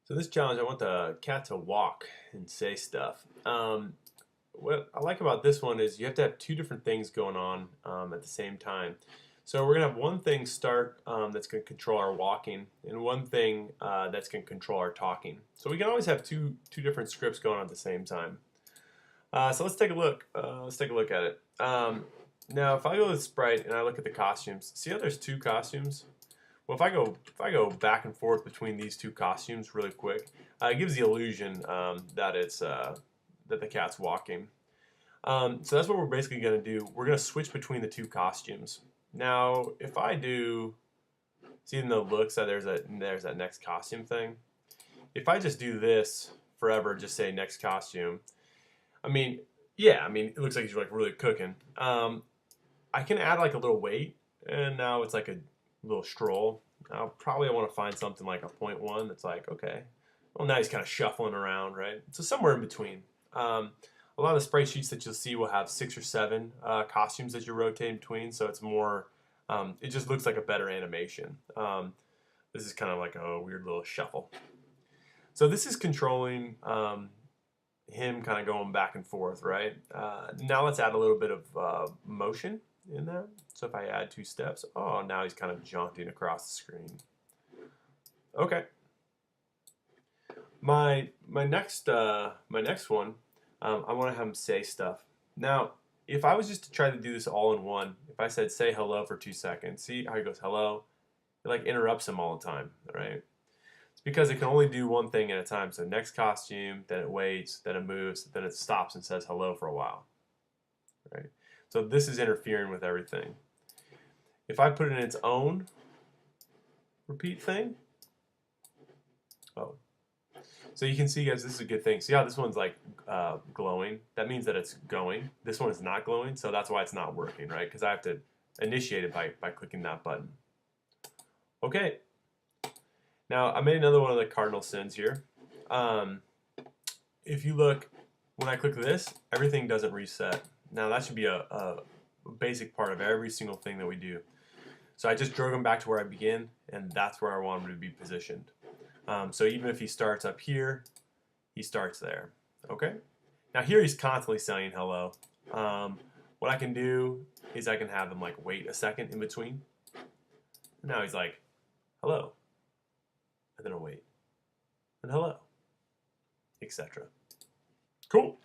So this challenge, I want the cat to walk and say stuff. What I like about this one is you have to have two different things going on at the same time. So we're gonna have one thing start that's gonna control our walking, and one thing that's gonna control our talking. So we can always have two different scripts going on at the same time. So let's take a look. Let's take a look at it. Now, if I go to Sprite and I look at the costumes, see how there's two costumes? Well, if I go back and forth between these two costumes really quick, it gives the illusion that it's that the cat's walking. So that's what we're basically going to do. We're going to switch between the two costumes. Now, if I do, see in the looks that there's that next costume thing. If I just do this forever, just say next costume. I mean, yeah, I mean it looks like he's like really cooking. I can add like a little weight, and now it's like a little stroll. I'll probably want to find something like a 0.1 that's like, okay, well now he's kind of shuffling around, right? So somewhere in between. A lot of the spray sheets that you'll see will have 6 or 7 costumes that you're rotating between, so it's more, it just looks like a better animation. This is kind of like a weird little shuffle. So this is controlling him kind of going back and forth, right? Now let's add a little bit of motion in there. So if I add 2 steps, oh, now he's kind of jaunting across the screen. Okay. My next one, I want to have him say stuff. Now, if I was just to try to do this all in one, if I said say hello for 2 seconds, see how he goes hello? It like interrupts him all the time, right? It's because it can only do one thing at a time. So next costume, then it waits, then it moves, then it stops and says hello for a while, right? So this is interfering with everything. If I put it in its own repeat thing, oh. So you can see, guys, this is a good thing. See how this one's like glowing? That means that it's going. This one is not glowing, so that's why it's not working, right? Because I have to initiate it by clicking that button. Okay. Now, I made another one of the cardinal sins here. If you look, when I click this, everything doesn't reset. Now, that should be a basic part of every single thing that we do. So I just drug him back to where I begin, and that's where I want him to be positioned. So even if he starts up here, he starts there. Okay? Now here he's constantly saying hello. What I can do is I can have him like wait a second in between. Now he's like, hello. And then I'll wait. And hello. Etc. Cool.